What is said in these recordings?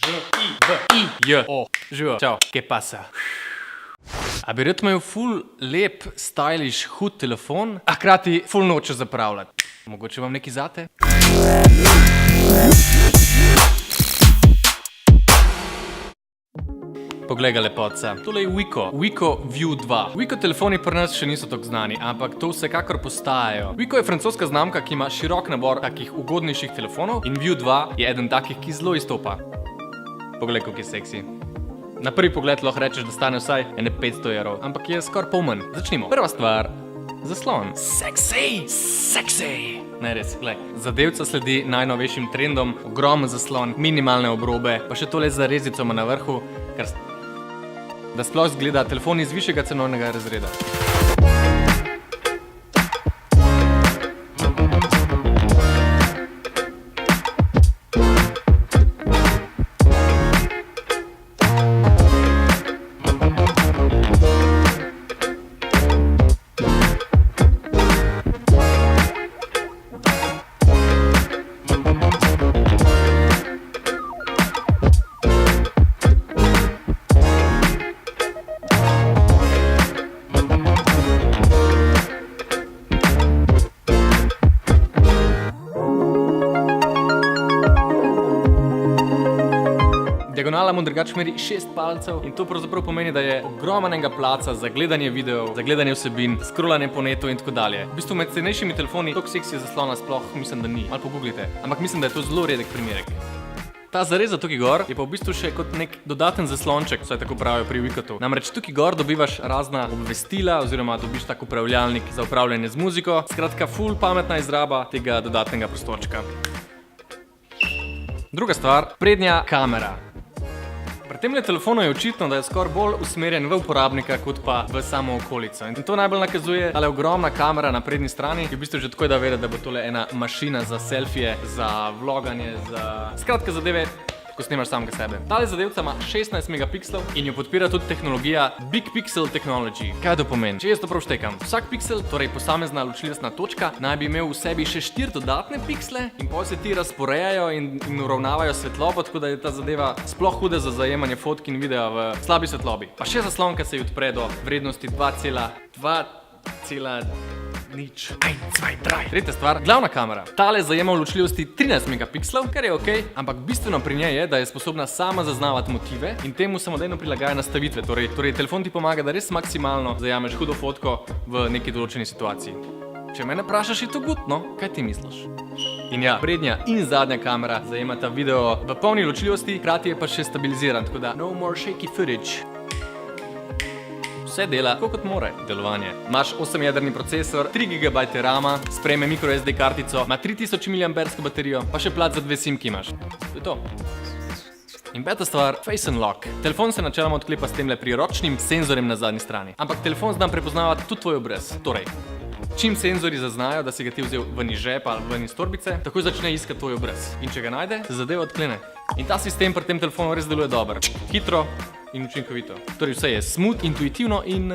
J-I-V-I-J-O. Živo, čau, kaj pasa? A bi rad imel ful lep, stylish, hud telefon, a hkrati ful noče zapravljati. Mogoče vam nekaj zate? Poglej ga, lepotca. Tole je Wiko View 2. Wiko telefoni pri nas še niso tako znani, ampak to vsekakor postajajo. Wiko je francoska znamka, ki ima širok nabor takih ugodnejših telefonov in View 2 je eden takih, ki zelo izstopa. Poglej, kako je seksi. Na prvi pogled lahko rečeš, da stane vsaj 500 €, ampak je skoraj pol manj. Začnimo. Prva stvar, zaslon. Seksi. Ne, res, glej. Zadevca sledi najnovejšim trendom, ogromen zaslon, minimalne obrobe, pa še tole z zarezicama na vrhu, kar da sploh zgleda telefon iz višjega cenovnega razreda. Diagonala mu drugače meri 6 palcev in to pravzaprav pomeni, da je ogromnega placa za gledanje videov, za gledanje vsebin, scrollanje po netu in tako dalje. V bistvu med cenejšimi telefoni toliko seksi zaslona sploh mislim, da ni. Malo pogooglite. Ampak mislim, da je to zelo redek primerek. Ta zareza tukaj gor je pa v bistvu še kot nek dodaten zaslonček, vsaj tako pravijo pri Wikotu. Namreč tukaj gor dobivaš razna obvestila oziroma dobiš tak upravljalnik za upravljanje z muziko. Skratka, ful pametna izraba tega dodatnega prostorčka. Druga stvar, prednja kamera. Pri temle telefonu je očitno, da je skoraj bolj usmerjen v uporabnika, kot pa v samo okolico. In to najbolj nakazuje tale ogromna kamera na prednji strani, ki v bistvu že takoj da vedeti, da bo tole ena mašina za selfije, za vloganje, za skratka zadeve, ko snimaš samega sebe. Tale zadevca ima 16 megapikslov in jo podpira tudi tehnologija Big Pixel Technology. Kaj to pomeni? Če jaz to prav štekam. Vsak piksel, torej posamezna ločljivostna točka, naj bi imel v sebi še 4 dodatne piksle in potem se ti razporejajo in uravnavajo svetlobo, tako da je ta zadeva sploh huda za zajemanje fotk in videa v slabi svetlobi. Pa še zaslonka se ji odpre do vrednosti 2,0. Tretja stvar, glavna kamera. Tale zajema v ločljivosti 13 megapikslov, kar je okej, ampak bistveno pri njej je, da je sposobna sama zaznavati motive in temu samodejno prilagaja nastavitve. Torej telefon ti pomaga, da res maksimalno zajameš hudo fotko v neki določeni situaciji. Če mene vprašaš, je to good, no? Kaj ti misliš? In ja, prednja in zadnja kamera zajemata video v polni ločljivosti, hkrati je pa še stabiliziran, tako da no more shaky footage. Vse dela, tako kot more delovanje. Imaš 8-jedrni procesor, 3 GB RAM-a, sprejme microSD kartico, ima 3000 mAh baterijo, pa še plac za 2 simki imaš. To je to. In peta stvar, Face Unlock. Telefon se načeloma odklepa s temle priročnim senzorjem na zadnji strani. Ampak telefon zna prepoznavati tudi tvoj obraz. Torej, čim senzori zaznajo, da si ga ti vzel ven iz žepa ali ven iz torbice, takoj začne iskati tvoj obraz. In če ga najde, se zadeva odklene. In ta sistem pri tem telefonu res deluje dobro. Hitro in učinkovito. Torej vse je smooth, intuitivno in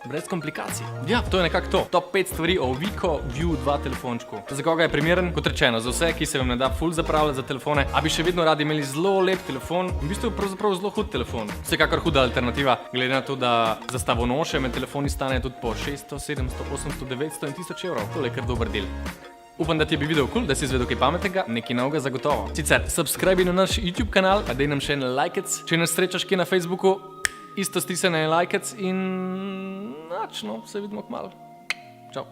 brez komplikacij. Ja, to je nekako to. Top 5 stvari o Wiko View 2 telefončku. Za koga je primeren? Kot rečeno, za vse, ki se vam ne da ful zapravljati za telefone, a bi še vedno radi imeli zelo lep telefon, v bistvu pravzaprav zelo hud telefon. Vsekakor huda alternativa, glede na to, da za stavonoše med telefoni stane tudi po 600, 700, 800, 900 in 1000 €. Tole je kar dober del. Upam, da ti je bil video kul, da si izvedel kaj pametnega, nekaj novega zagotovo. Sicer, subscribi na naš YouTube kanal, pa dej nam še en lajkec, če nas srečaš kje na Facebooku, isto stisne en lajkec in se vidimo kmalu. Čau.